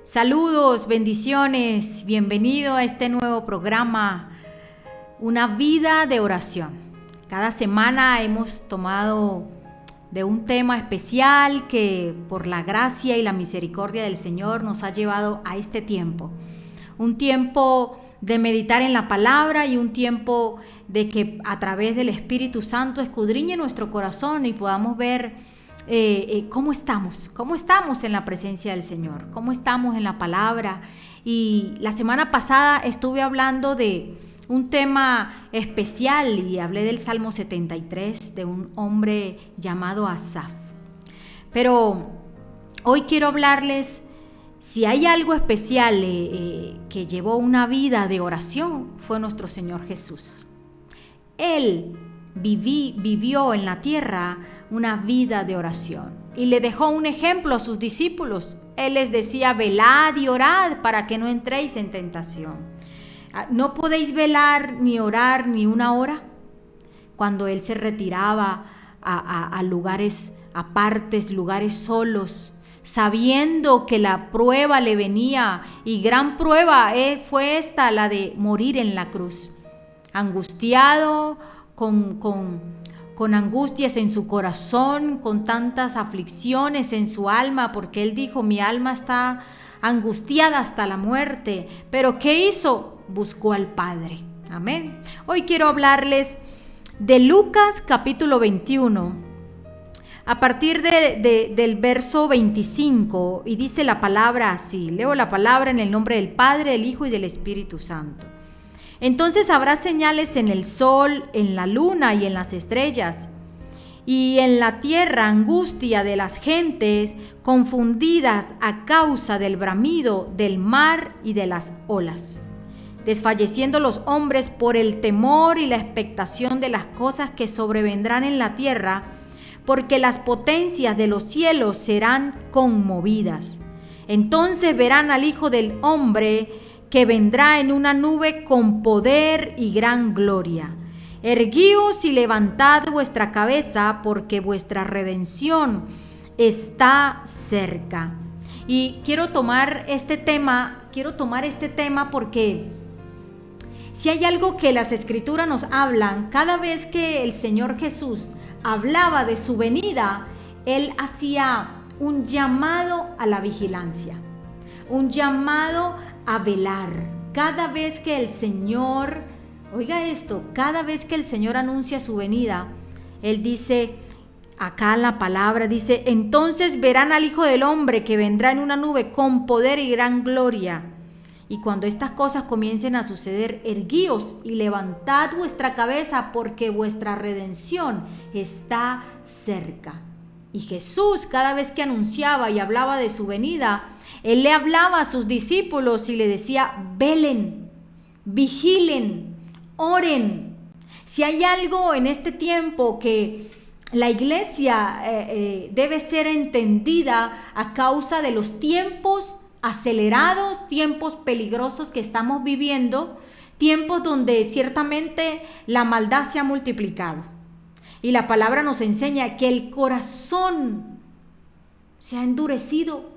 Saludos, bendiciones, bienvenido a este nuevo programa, Una vida de oración. Cada semana hemos tomado de un tema especial que por la gracia y la misericordia del Señor nos ha llevado a este tiempo. Un tiempo de meditar en la palabra y un tiempo de que a través del Espíritu Santo escudriñe nuestro corazón y podamos ver cómo estamos en la presencia del Señor, cómo estamos en la palabra. Y la semana pasada estuve hablando de un tema especial y hablé del Salmo 73 de un hombre llamado Asaf. Pero hoy quiero hablarles, si hay algo especial que llevó una vida de oración, fue nuestro Señor Jesús. Él vivió en la tierra una vida de oración y le dejó un ejemplo a sus discípulos. Él les decía: velad y orad para que no entréis en tentación. ¿No podéis velar ni orar ni una hora? Cuando él se retiraba a lugares apartes, lugares solos, sabiendo que la prueba le venía, y gran prueba fue esta, la de morir en la cruz, angustiado, con angustias en su corazón, con tantas aflicciones en su alma, porque él dijo: mi alma está angustiada hasta la muerte. Pero ¿qué hizo? Buscó al Padre. Amén. Hoy quiero hablarles de Lucas capítulo 21, a partir del verso 25, y dice la palabra así. Leo la palabra en el nombre del Padre, del Hijo y del Espíritu Santo. Entonces habrá señales en el sol, en la luna y en las estrellas, y en la tierra angustia de las gentes confundidas a causa del bramido del mar y de las olas, desfalleciendo los hombres por el temor y la expectación de las cosas que sobrevendrán en la tierra, porque las potencias de los cielos serán conmovidas. Entonces verán al Hijo del Hombre que vendrá en una nube con poder y gran gloria. Erguíos y levantad vuestra cabeza, porque vuestra redención está cerca. Y quiero tomar este tema porque si hay algo que las Escrituras nos hablan, cada vez que el Señor Jesús hablaba de su venida, Él hacía un llamado a la vigilancia, un llamado a velar. Cada vez que el Señor, oiga esto, cada vez que el Señor anuncia su venida, Él dice, acá la palabra dice: entonces verán al Hijo del Hombre que vendrá en una nube con poder y gran gloria. Y cuando estas cosas comiencen a suceder, erguíos y levantad vuestra cabeza, porque vuestra redención está cerca. Y Jesús, cada vez que anunciaba y hablaba de su venida, Él le hablaba a sus discípulos y le decía: velen, vigilen, oren. Si hay algo en este tiempo que la iglesia debe ser entendida a causa de los tiempos acelerados, tiempos peligrosos que estamos viviendo, tiempos donde ciertamente la maldad se ha multiplicado. Y la palabra nos enseña que el corazón se ha endurecido.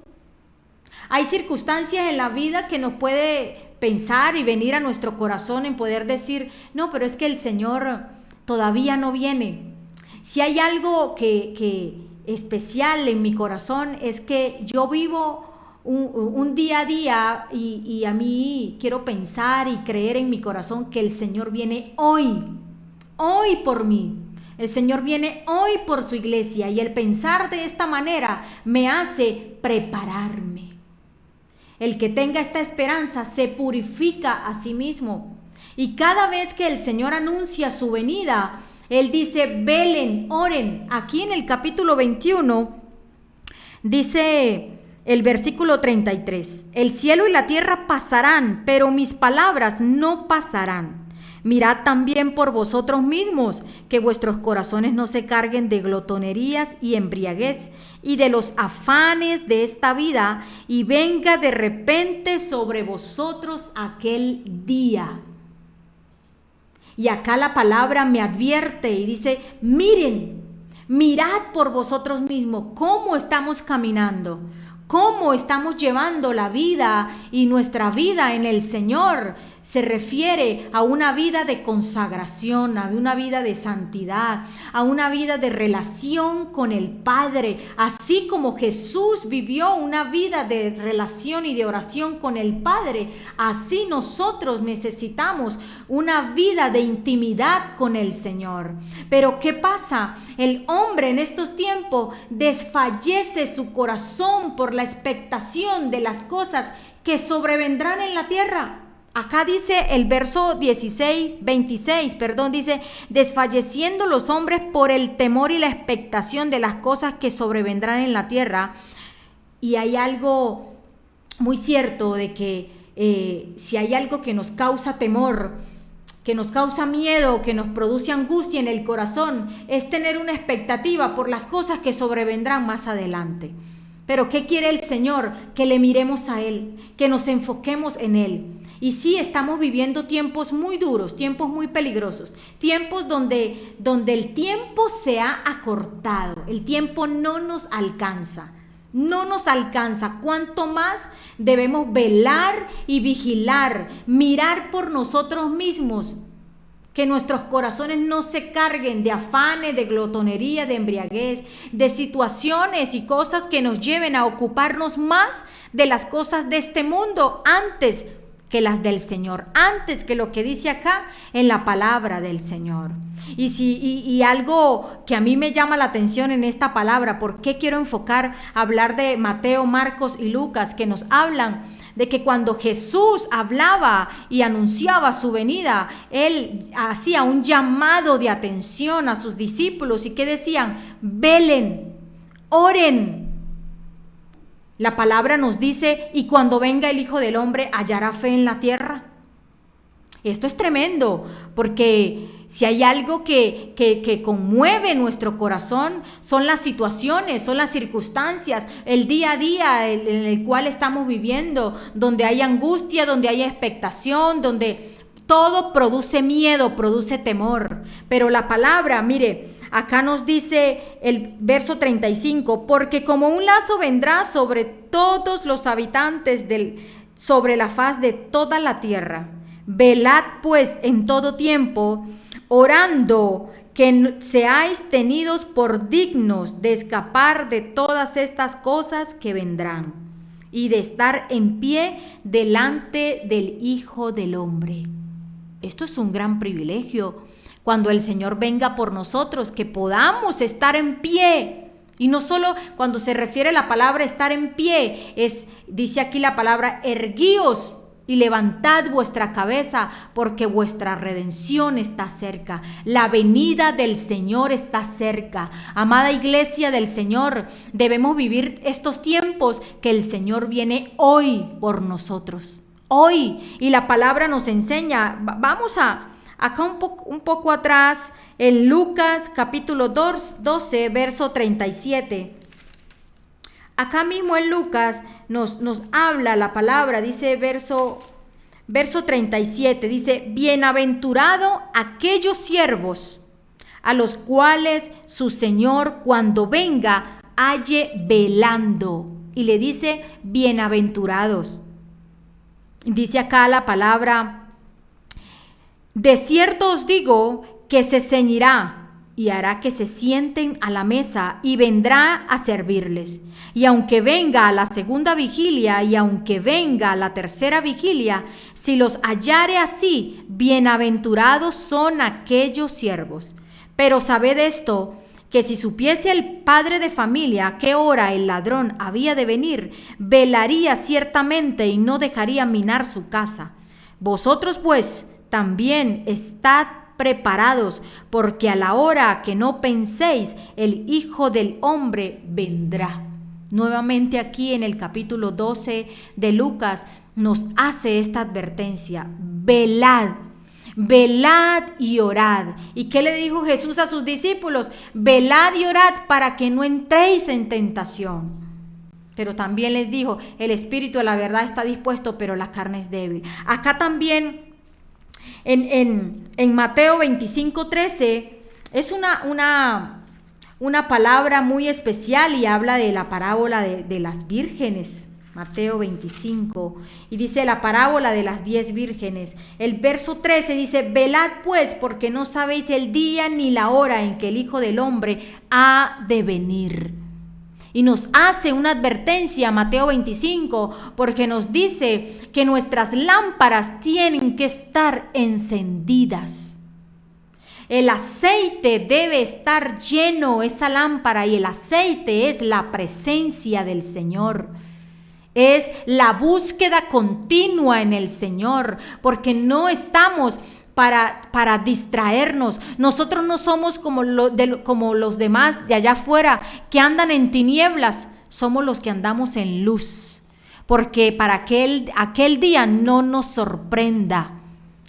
Hay circunstancias en la vida que nos puede pensar y venir a nuestro corazón en poder decir: no, pero es que el Señor todavía no viene. Si hay algo que especial en mi corazón, es que yo vivo un día a día y a mí quiero pensar y creer en mi corazón que el Señor viene hoy por mí. El Señor viene hoy por su iglesia, y el pensar de esta manera me hace prepararme. El que tenga esta esperanza se purifica a sí mismo. Y cada vez que el Señor anuncia su venida, Él dice: velen, oren. Aquí en el capítulo 21 dice el versículo 33: el cielo y la tierra pasarán, pero mis palabras no pasarán. Mirad también por vosotros mismos, que vuestros corazones no se carguen de glotonerías y embriaguez, y de los afanes de esta vida, y venga de repente sobre vosotros aquel día. Y acá la palabra me advierte y dice: miren, mirad por vosotros mismos cómo estamos caminando, cómo estamos llevando la vida y nuestra vida en el Señor. Se refiere a una vida de consagración, a una vida de santidad, a una vida de relación con el Padre. Así como Jesús vivió una vida de relación y de oración con el Padre, así nosotros necesitamos una vida de intimidad con el Señor. Pero ¿qué pasa? El hombre en estos tiempos desfallece su corazón por la expectación de las cosas que sobrevendrán en la tierra. Acá dice el verso 26, dice, desfalleciendo los hombres por el temor y la expectación de las cosas que sobrevendrán en la tierra. Y hay algo muy cierto de que si hay algo que nos causa temor, que nos causa miedo, que nos produce angustia en el corazón, es tener una expectativa por las cosas que sobrevendrán más adelante. Pero ¿qué quiere el Señor? Que le miremos a Él, que nos enfoquemos en Él. Y sí, estamos viviendo tiempos muy duros, tiempos muy peligrosos, tiempos donde el tiempo se ha acortado, el tiempo no nos alcanza. No nos alcanza. Cuanto más debemos velar y vigilar, mirar por nosotros mismos, que nuestros corazones no se carguen de afanes, de glotonería, de embriaguez, de situaciones y cosas que nos lleven a ocuparnos más de las cosas de este mundo antes que las del Señor, antes que lo que dice acá en la palabra del Señor. Y algo que a mí me llama la atención en esta palabra, ¿por qué quiero hablar de Mateo, Marcos y Lucas, que nos hablan de que cuando Jesús hablaba y anunciaba su venida, Él hacía un llamado de atención a sus discípulos y que decían, velen, oren. La palabra nos dice, y cuando venga el Hijo del Hombre, ¿hallará fe en la tierra? Esto es tremendo, porque si hay algo que conmueve nuestro corazón, son las situaciones, son las circunstancias, el día a día en el cual estamos viviendo, donde hay angustia, donde hay expectación, donde todo produce miedo, produce temor. Pero la palabra, mire, acá nos dice el verso 35, porque como un lazo vendrá sobre todos los habitantes sobre la faz de toda la tierra. Velad pues en todo tiempo, orando que seáis tenidos por dignos de escapar de todas estas cosas que vendrán y de estar en pie delante del Hijo del Hombre. Esto es un gran privilegio. Cuando el Señor venga por nosotros, que podamos estar en pie. Y no solo cuando se refiere a la palabra estar en pie, dice aquí la palabra erguíos y levantad vuestra cabeza, porque vuestra redención está cerca. La venida del Señor está cerca. Amada iglesia del Señor, debemos vivir estos tiempos que el Señor viene hoy por nosotros. Hoy. Y la palabra nos enseña, vamos acá un poco atrás, en Lucas capítulo 12, verso 37. Acá mismo en Lucas nos habla la palabra, dice verso 37, dice, bienaventurado aquellos siervos a los cuales su Señor cuando venga halle velando. Y le dice, bienaventurados. Dice acá la palabra, de cierto os digo que se ceñirá y hará que se sienten a la mesa y vendrá a servirles. Y aunque venga a la segunda vigilia y aunque venga a la tercera vigilia, si los hallare así, bienaventurados son aquellos siervos. Pero sabed esto, que si supiese el padre de familia a qué hora el ladrón había de venir, velaría ciertamente y no dejaría minar su casa. Vosotros pues también estad preparados, porque a la hora que no penséis, el Hijo del Hombre vendrá. Nuevamente aquí en el capítulo 12 de Lucas nos hace esta advertencia, velad. Velad y orad. ¿Y qué le dijo Jesús a sus discípulos? Velad y orad para que no entréis en tentación. Pero también les dijo, el espíritu de la verdad está dispuesto, pero la carne es débil. Acá también en Mateo 25:13 es una palabra muy especial y habla de la parábola de las vírgenes. Mateo 25, y dice la parábola de las 10 vírgenes. El verso 13 dice: velad pues, porque no sabéis el día ni la hora en que el Hijo del Hombre ha de venir. Y nos hace una advertencia Mateo 25, porque nos dice que nuestras lámparas tienen que estar encendidas. El aceite debe estar lleno, esa lámpara, y el aceite es la presencia del Señor. Es la búsqueda continua en el Señor, porque no estamos para distraernos. Nosotros no somos como los demás de allá afuera que andan en tinieblas, somos los que andamos en luz, porque para que aquel día no nos sorprenda.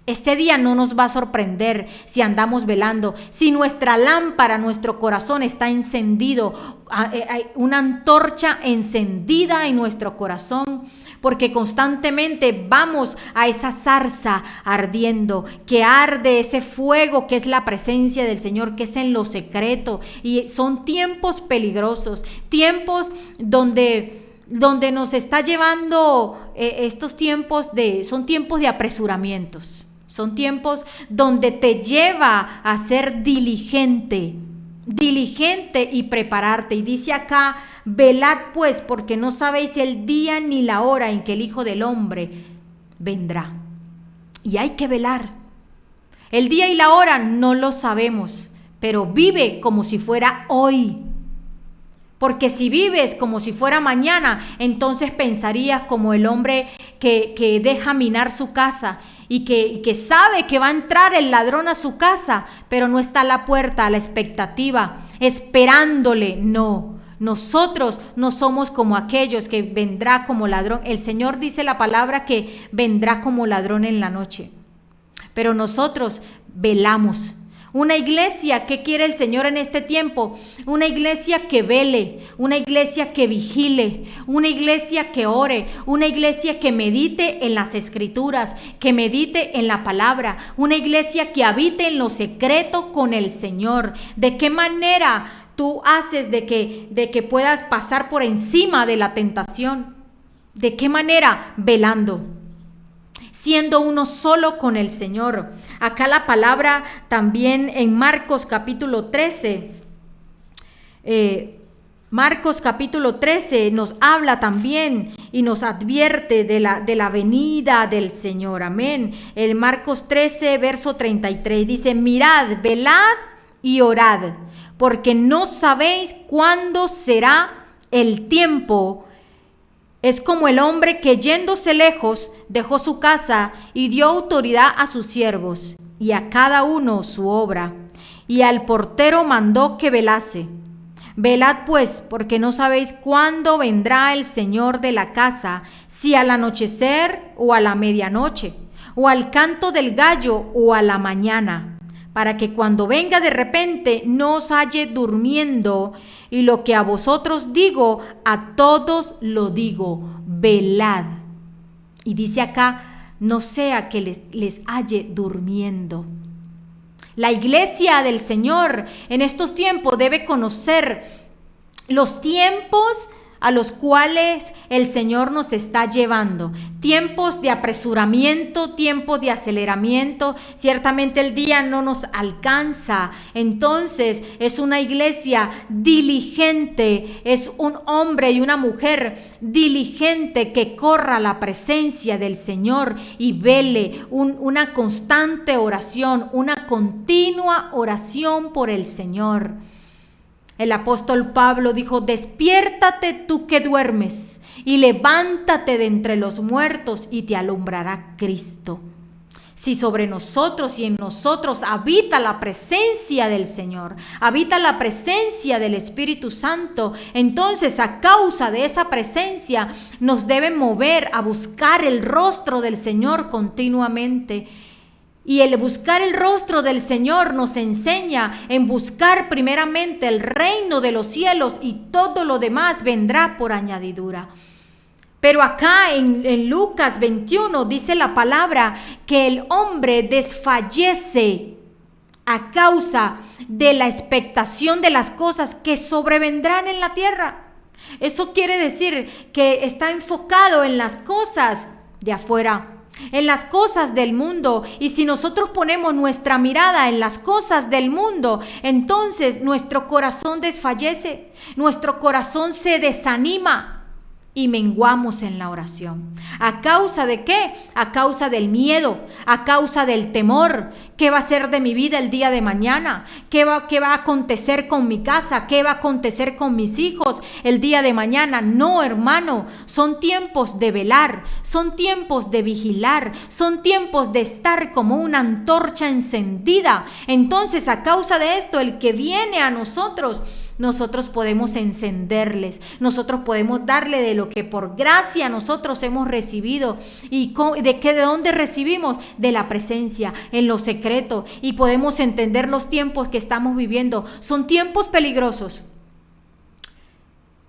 Este día no nos va a sorprender si andamos velando, si nuestra lámpara, nuestro corazón está encendido, hay una antorcha encendida en nuestro corazón, porque constantemente vamos a esa zarza ardiendo, que arde ese fuego que es la presencia del Señor, que es en lo secreto. Y son tiempos peligrosos, tiempos donde nos está llevando estos tiempos son tiempos de apresuramientos. Son tiempos donde te lleva a ser diligente y prepararte. Y dice acá: velad pues, porque no sabéis el día ni la hora en que el Hijo del Hombre vendrá. Y hay que velar. El día y la hora no lo sabemos, pero vive como si fuera hoy. Porque si vives como si fuera mañana, entonces pensarías como el hombre que deja minar su casa y que sabe que va a entrar el ladrón a su casa, pero no está a la puerta, a la expectativa, esperándole. No, nosotros no somos como aquellos que vendrá como ladrón. El Señor dice la palabra que vendrá como ladrón en la noche, pero nosotros velamos. Una iglesia, ¿qué quiere el Señor en este tiempo? Una iglesia que vele, una iglesia que vigile, una iglesia que ore, una iglesia que medite en las Escrituras, que medite en la palabra, una iglesia que habite en lo secreto con el Señor. ¿De qué manera tú haces de que puedas pasar por encima de la tentación? ¿De qué manera? Velando, siendo uno solo con el Señor. Acá la palabra también en Marcos capítulo 13, Marcos capítulo 13 nos habla también y nos advierte de la venida del Señor. Amén. El Marcos 13, verso 33 dice: mirad, velad y orad, porque no sabéis cuándo será el tiempo. Es como el hombre que, yéndose lejos, dejó su casa y dio autoridad a sus siervos y a cada uno su obra, y al portero mandó que velase. Velad pues, porque no sabéis cuándo vendrá el Señor de la casa, si al anochecer o a la medianoche, o al canto del gallo o a la mañana, para que cuando venga de repente no os halle durmiendo. Y lo que a vosotros digo, a todos lo digo: velad. Y dice acá: no sea que les halle durmiendo. La iglesia del Señor en estos tiempos debe conocer los tiempos a los cuales el Señor nos está llevando. Tiempos de apresuramiento, tiempos de aceleramiento. Ciertamente el día no nos alcanza. Entonces es una iglesia diligente, es un hombre y una mujer diligente que corra a la presencia del Señor y vele una constante oración, una continua oración por el Señor. El apóstol Pablo dijo: despiértate tú que duermes y levántate de entre los muertos y te alumbrará Cristo. Si sobre nosotros y en nosotros habita la presencia del Señor, habita la presencia del Espíritu Santo, entonces a causa de esa presencia nos debe mover a buscar el rostro del Señor continuamente. Y el buscar el rostro del Señor nos enseña en buscar primeramente el reino de los cielos, y todo lo demás vendrá por añadidura. Pero acá en Lucas 21 dice la palabra que el hombre desfallece a causa de la expectación de las cosas que sobrevendrán en la tierra. Eso quiere decir que está enfocado en las cosas de afuera, en las cosas del mundo. Y si nosotros ponemos nuestra mirada en las cosas del mundo, entonces nuestro corazón desfallece, nuestro corazón se desanima y menguamos en la oración. ¿A causa de qué? A causa del miedo, a causa del temor. ¿Qué va a ser de mi vida el día de mañana? ¿Qué va a acontecer con mi casa? ¿Qué va a acontecer con mis hijos el día de mañana? No, hermano, son tiempos de velar, son tiempos de vigilar, son tiempos de estar como una antorcha encendida. Entonces, a causa de esto, el que viene a nosotros podemos encenderles, nosotros podemos darle de lo que por gracia nosotros hemos recibido. ¿Y de dónde recibimos? De la presencia, en lo secreto, y podemos entender los tiempos que estamos viviendo. Son tiempos peligrosos,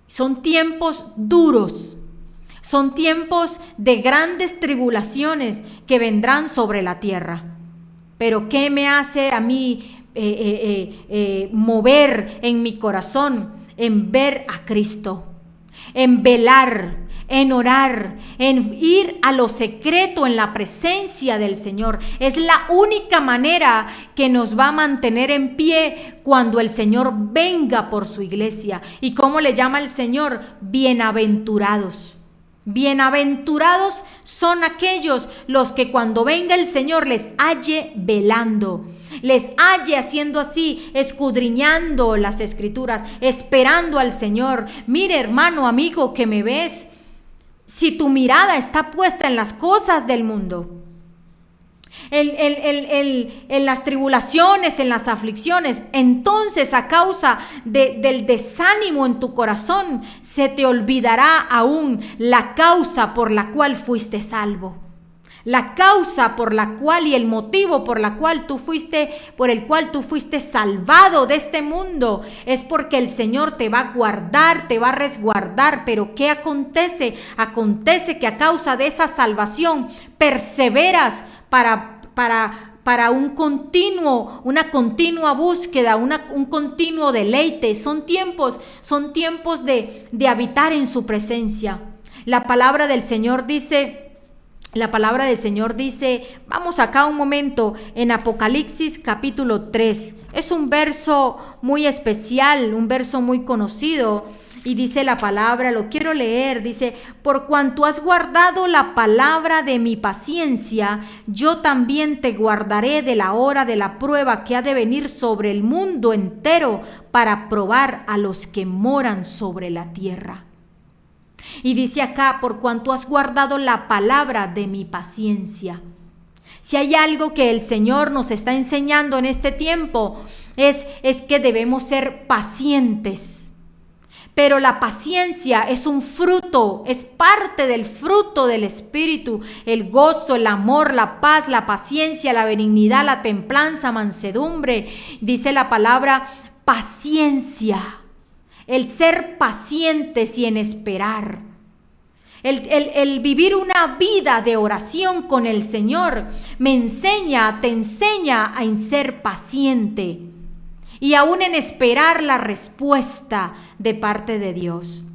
son tiempos duros, son tiempos de grandes tribulaciones que vendrán sobre la tierra. Pero ¿qué me hace a mí mover en mi corazón? En ver a Cristo, en velar, en orar, en ir a lo secreto en la presencia del Señor. Es la única manera que nos va a mantener en pie cuando el Señor venga por su iglesia. ¿Y cómo le llama el Señor? Bienaventurados. Bienaventurados son aquellos los que cuando venga el Señor les halle velando, les halle haciendo así, escudriñando las Escrituras, esperando al Señor. Mire, hermano, amigo, que me ves, si tu mirada está puesta en las cosas del mundo, en las tribulaciones, en las aflicciones, entonces a causa del desánimo en tu corazón, se te olvidará aún la causa por la cual fuiste salvo. La causa por la cual y el motivo por el cual tú fuiste salvado de este mundo es porque el Señor te va a guardar, te va a resguardar. Pero ¿qué acontece? Acontece que a causa de esa salvación perseveras para una continua búsqueda, un continuo deleite. Son tiempos de habitar en su presencia. La palabra del Señor dice, vamos acá un momento, en Apocalipsis capítulo 3. Es un verso muy especial, un verso muy conocido. Y dice la palabra, lo quiero leer, dice: por cuanto has guardado la palabra de mi paciencia, yo también te guardaré de la hora de la prueba que ha de venir sobre el mundo entero para probar a los que moran sobre la tierra. Y dice acá: por cuanto has guardado la palabra de mi paciencia. Si hay algo que el Señor nos está enseñando en este tiempo, es que debemos ser pacientes. Pero la paciencia es un fruto, es parte del fruto del Espíritu: el gozo, el amor, la paz, la paciencia, la benignidad, la templanza, mansedumbre. Dice la palabra paciencia, el ser pacientes y en esperar. El vivir una vida de oración con el Señor te enseña a ser paciente y aún en esperar la respuesta de parte de Dios,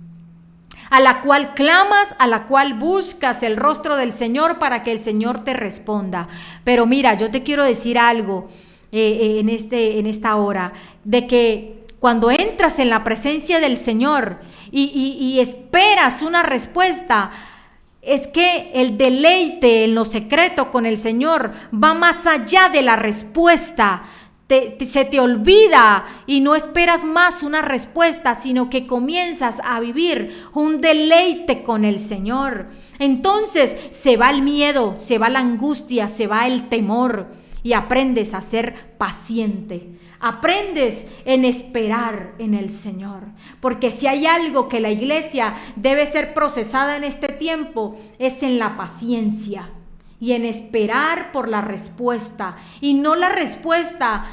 a la cual clamas, a la cual buscas el rostro del Señor para que el Señor te responda. Pero mira, yo te quiero decir algo en esta hora, de que cuando entras en la presencia del Señor y esperas una respuesta, es que el deleite en lo secreto con el Señor va más allá de la respuesta. Se te olvida y no esperas más una respuesta, sino que comienzas a vivir un deleite con el Señor. Entonces se va el miedo, se va la angustia, se va el temor y aprendes a ser paciente. Aprendes en esperar en el Señor, porque si hay algo que la iglesia debe ser procesada en este tiempo, es en la paciencia y en esperar por la respuesta. Y no la respuesta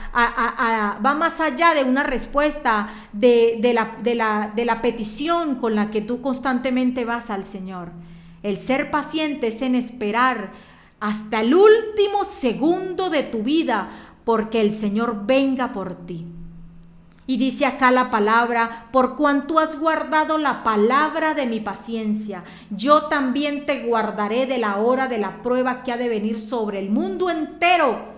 va más allá de una respuesta de la petición con la que tú constantemente vas al Señor. El ser paciente es en esperar hasta el último segundo de tu vida porque el Señor venga por ti. Y dice acá la palabra: por cuanto has guardado la palabra de mi paciencia, yo también te guardaré de la hora de la prueba que ha de venir sobre el mundo entero.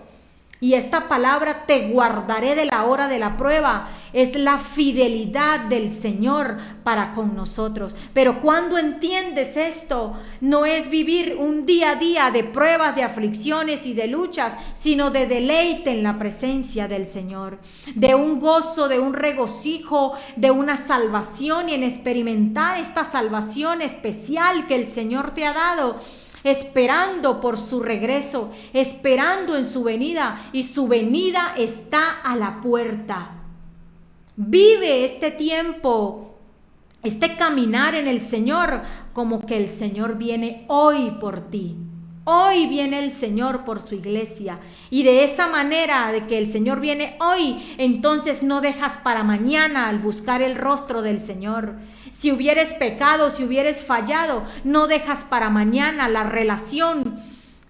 Y esta palabra, te guardaré de la hora de la prueba, es la fidelidad del Señor para con nosotros. Pero cuando entiendes esto, no es vivir un día a día de pruebas, de aflicciones y de luchas, sino de deleite en la presencia del Señor, de un gozo, de un regocijo, de una salvación, y en experimentar esta salvación especial que el Señor te ha dado, esperando por su regreso, esperando en su venida, y su venida está a la puerta. Vive este tiempo, este caminar en el Señor, como que el Señor viene hoy por ti. Hoy viene el Señor por su iglesia, y de esa manera de que el Señor viene hoy, entonces no dejas para mañana al buscar el rostro del Señor. Si hubieres pecado, si hubieres fallado, no dejas para mañana la relación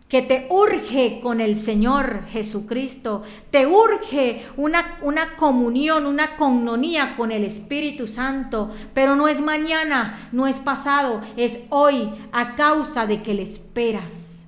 que te urge con el Señor Jesucristo. Te urge una comunión, una coinonía con el Espíritu Santo, pero no es mañana, no es pasado, es hoy, a causa de que le esperas,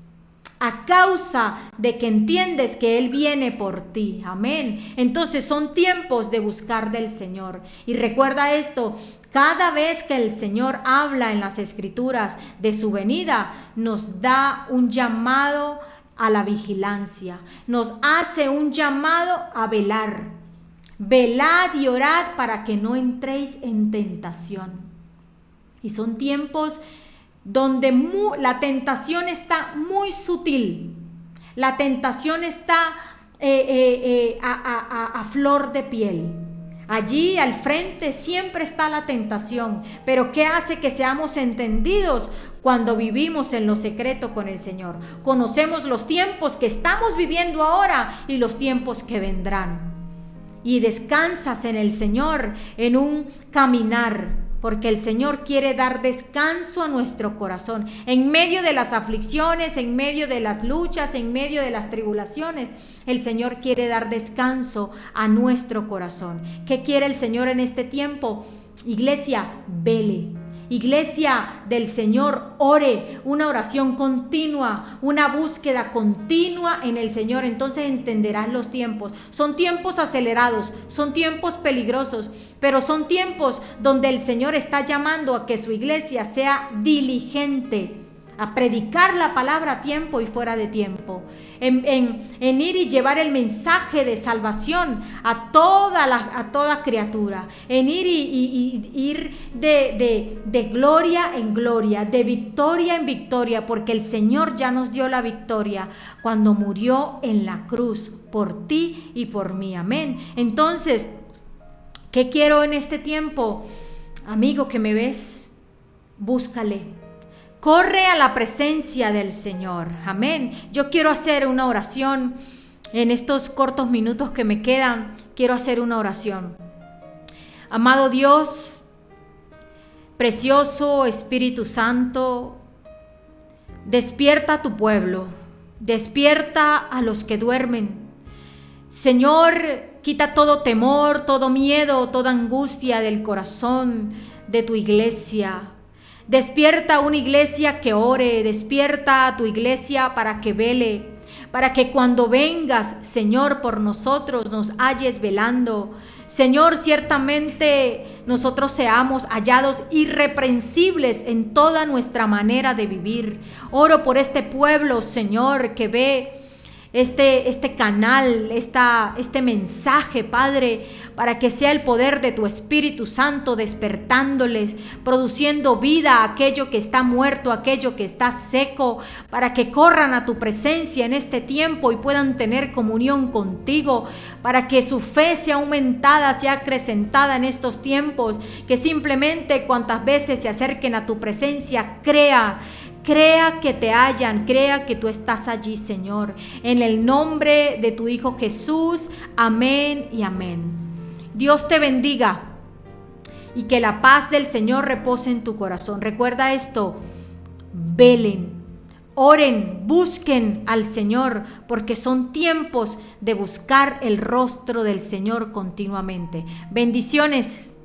a causa de que entiendes que Él viene por ti. Amén. Entonces son tiempos de buscar del Señor. Y recuerda esto: cada vez que el Señor habla en las Escrituras de su venida, nos da un llamado a la vigilancia, nos hace un llamado a velar. Velad y orad para que no entréis en tentación. Y son tiempos donde la tentación está muy sutil. La tentación está a flor de piel. Allí al frente siempre está la tentación, pero ¿qué hace que seamos entendidos? Cuando vivimos en lo secreto con el Señor. Conocemos los tiempos que estamos viviendo ahora y los tiempos que vendrán. Y descansas en el Señor, en un caminar, porque el Señor quiere dar descanso a nuestro corazón. En medio de las aflicciones, en medio de las luchas, en medio de las tribulaciones, el Señor quiere dar descanso a nuestro corazón. ¿Qué quiere el Señor en este tiempo? Iglesia, vele. Iglesia del Señor, ore, una oración continua, una búsqueda continua en el Señor. Entonces entenderás los tiempos. Son tiempos acelerados, son tiempos peligrosos, pero son tiempos donde el Señor está llamando a que su iglesia sea diligente, a predicar la palabra a tiempo y fuera de tiempo, en ir y llevar el mensaje de salvación a toda criatura, en ir y ir de gloria en gloria, de victoria en victoria, porque el Señor ya nos dio la victoria cuando murió en la cruz por ti y por mí. Amén. Entonces, ¿qué quiero en este tiempo? Amigo que me ves, búscale. Corre a la presencia del Señor. Amén. Yo quiero hacer una oración en estos cortos minutos que me quedan. Quiero hacer una oración. Amado Dios, precioso Espíritu Santo, despierta a tu pueblo, despierta a los que duermen. Señor, quita todo temor, todo miedo, toda angustia del corazón de tu iglesia. Despierta una iglesia que ore, despierta a tu iglesia para que vele, para que cuando vengas, Señor, por nosotros nos halles velando. Señor, ciertamente nosotros seamos hallados irreprensibles en toda nuestra manera de vivir. Oro por este pueblo, Señor, que ve este canal, este mensaje, Padre, para que sea el poder de tu Espíritu Santo despertándoles, produciendo vida a aquello que está muerto, aquello que está seco, para que corran a tu presencia en este tiempo y puedan tener comunión contigo, para que su fe sea aumentada, sea acrecentada en estos tiempos, que simplemente cuantas veces se acerquen a tu presencia, crea que te hallan, crea que tú estás allí, Señor. En el nombre de tu Hijo Jesús, amén y amén. Dios te bendiga y que la paz del Señor repose en tu corazón. Recuerda esto: velen, Oren, busquen al Señor, porque son tiempos de buscar el rostro del Señor continuamente. Bendiciones.